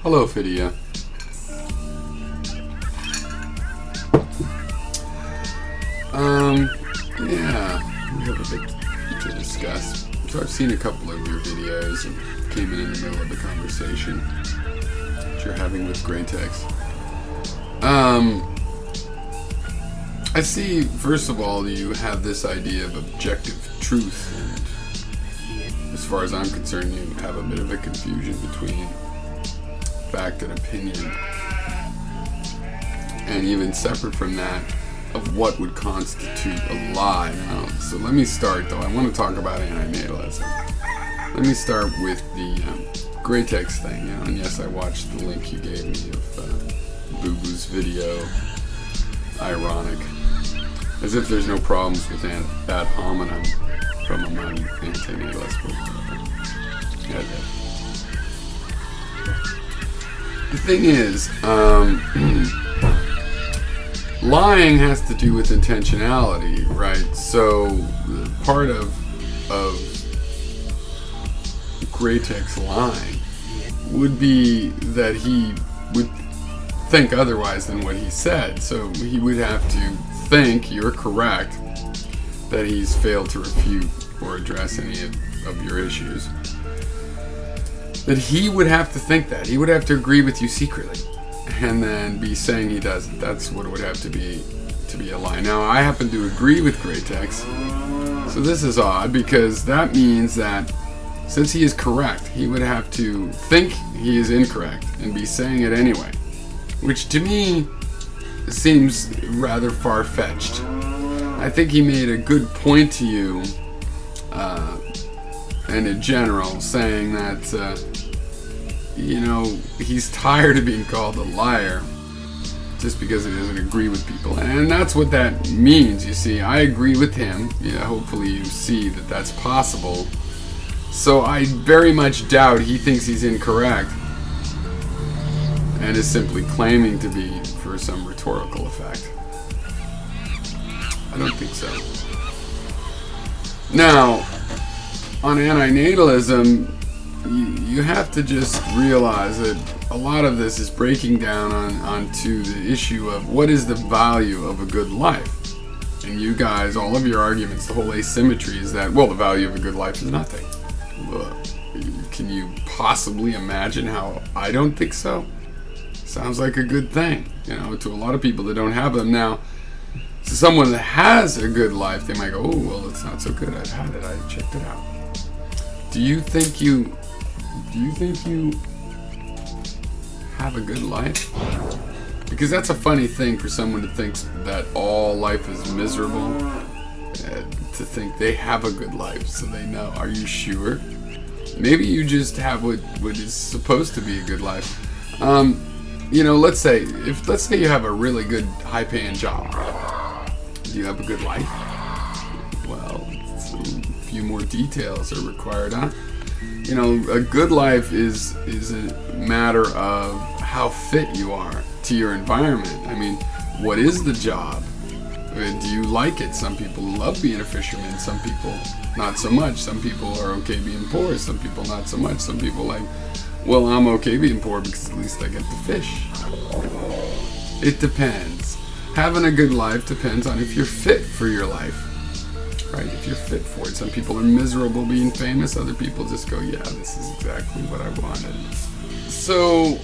Hello, Fedea. Yeah, we have a bit to discuss. So I've seen a couple of your videos and came in the middle of the conversation that you're having with Gratex. I see, first of all, you have this idea of objective truth, and as far as I'm concerned, you have a bit of a confusion between fact and opinion, and even separate from that, of what would constitute a lie. Now, so let me start, though. I want to talk about antinatalism. Let me start with the Gratex thing, you know, and yes, I watched the link you gave me of Boo Boo's video. Ironic. As if there's no problems with ad hominem from among antinatalists. Yeah, the thing is, lying has to do with intentionality, right? So part of Gratex lying would be that he would think otherwise than what he said. So he would have to think, you're correct, that he's failed to refute or address any of your issues. That he would have to think that. He would have to agree with you secretly and then be saying he doesn't. That's what it would have to be a lie. Now, I happen to agree with Gratex, so this is odd because that means that since he is correct, he would have to think he is incorrect and be saying it anyway, which to me seems rather far-fetched. I think he made a good point to you, and in general, saying that you know, he's tired of being called a liar just because he doesn't agree with people, and that's what that means. You see, I agree with him. Yeah, hopefully you see that that's possible. So I very much doubt he thinks he's incorrect and is simply claiming to be for some rhetorical effect. I don't think so. Now, on antinatalism, you have to just realize that a lot of this is breaking down onto the issue of what is the value of a good life. And you guys, all of your arguments, the whole asymmetry is that, well, the value of a good life is nothing. Can you possibly imagine how I don't think so? Sounds like a good thing, you know, to a lot of people that don't have them. Now, to someone that has a good life, they might go, oh, well, it's not so good. I've had it. I checked it out. Do you think you have a good life? Because that's a funny thing for someone to think that all life is miserable, to think they have a good life, so they know. Are you sure? Maybe you just have what is supposed to be a good life. You know, let's say you have a really good high-paying job. Do you have a good life? Well, a few more details are required, huh? You know, a good life is a matter of how fit you are to your environment. I mean, what is the job? Do you like it? Some people love being a fisherman, some people not so much. Some people are okay being poor, some people not so much. Some people like, well, I'm okay being poor because at least I get to fish. It depends. Having a good life depends on if you're fit for your life. Right, if you're fit for it. Some people are miserable being famous, other people just go, yeah, this is exactly what I wanted. So,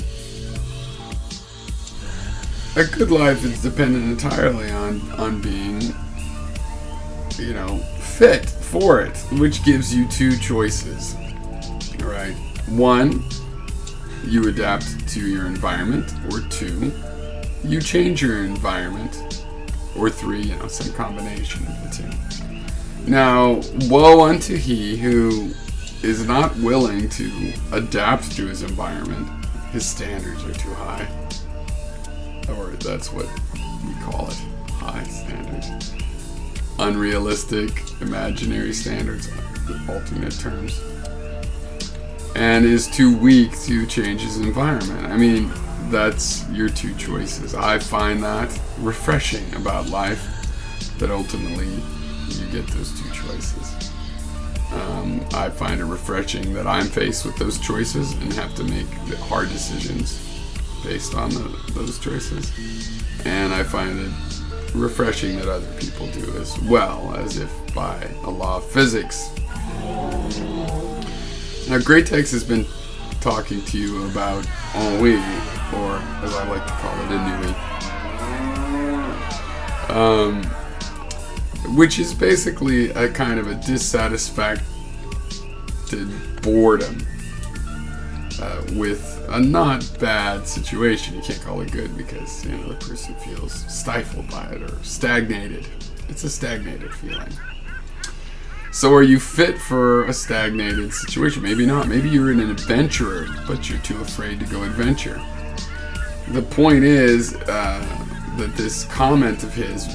a good life is dependent entirely on being, you know, fit for it, which gives you two choices. Alright, one, you adapt to your environment, or two, you change your environment, or three, you know, some combination of the two. Now, woe unto he who is not willing to adapt to his environment. His standards are too high. Or that's what we call it, high standards. Unrealistic, imaginary standards, alternate terms. And is too weak to change his environment. I mean, that's your two choices. I find that refreshing about life, that ultimately you get those two choices. I find it refreshing that I'm faced with those choices and have to make hard decisions based on those choices. And I find it refreshing that other people do as well, as if by a law of physics. Now, Gratex has been talking to you about ennui, or as I like to call it, ennui, which is basically a kind of a dissatisfied boredom with a not bad situation. You can't call it good because, you know, the person feels stifled by it or stagnated. It's a stagnated feeling. So are you fit for a stagnated situation? Maybe not. Maybe you're an adventurer, but you're too afraid to go adventure. The point is that this comment of his,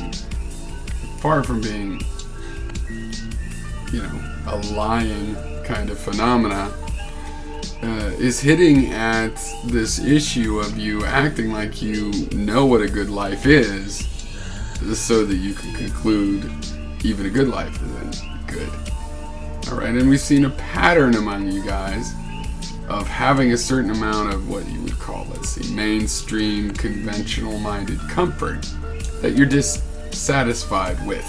far from being, you know, a lying kind of phenomena, is hitting at this issue of you acting like you know what a good life is, so that you can conclude even a good life isn't good. Alright, and we've seen a pattern among you guys of having a certain amount of what you would call, let's see, mainstream, conventional-minded comfort that you're dissatisfied with.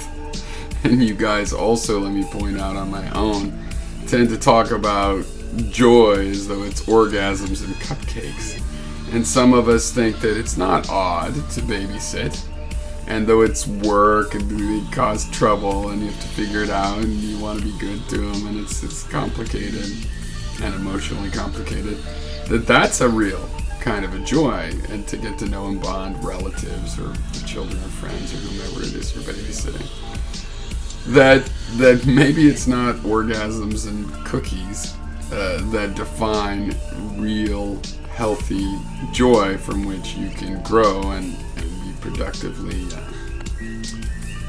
And you guys also, let me point out on my own, tend to talk about joy as though it's orgasms and cupcakes. And some of us think that it's not odd to babysit, and though it's work and they cause trouble and you have to figure it out and you want to be good to them and it's complicated and emotionally complicated, that's a real kind of a joy, and to get to know and bond relatives or the children or friends or whomever it is you're babysitting. That maybe it's not orgasms and cookies that define real healthy joy from which you can grow and be productively,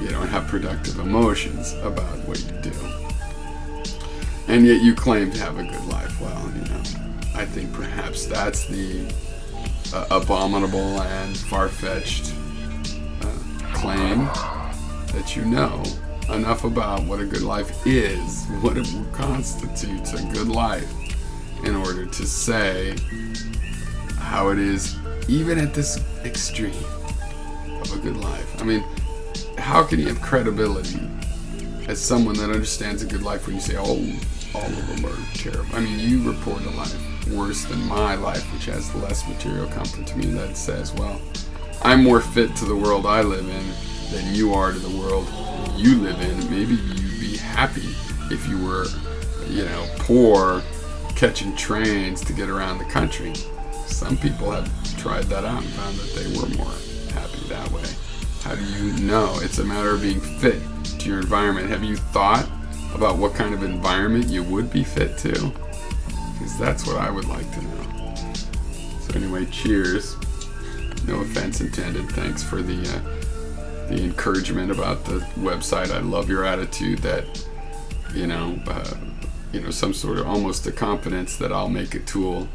you know, have productive emotions about what you do. And yet you claim to have a good life. Well, you know, I think perhaps that's the abominable and far-fetched claim that you know enough about what a good life is, what it constitutes a good life, in order to say how it is, even at this extreme of a good life. I mean, how can you have credibility as someone that understands a good life when you say, oh, all of them are terrible? I mean, you report a life worse than my life, which has less material comfort to me, that says, well, I'm more fit to the world I live in than you are to the world you live in. Maybe you'd be happy if you were, you know, poor, catching trains to get around the country. Some people have tried that out and found that they were more happy that way. How do you know? It's a matter of being fit to your environment. Have you thought about what kind of environment you would be fit to? Because that's what I would like to know. So anyway, cheers. No offense intended. Thanks for the encouragement about the website. I love your attitude that, you know, some sort of almost a confidence that I'll make a tool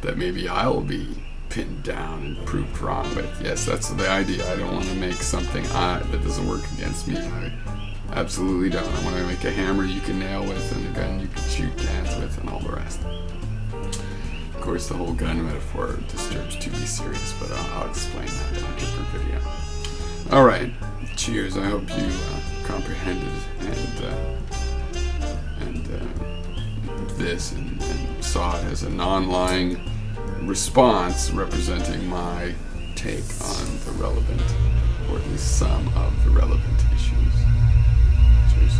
that maybe I'll be pinned down and proved wrong. But yes, that's the idea. I don't want to make something that doesn't work against me. I absolutely don't. I want to make a hammer you can nail with and a gun you can shoot cans with and all the rest. Of course, the whole gun metaphor disturbs to be serious, but I'll explain that in a different video. Alright, cheers. I hope you comprehended this and saw it as a non-lying response representing my take on the relevant, or at least some of the relevant issues. Cheers.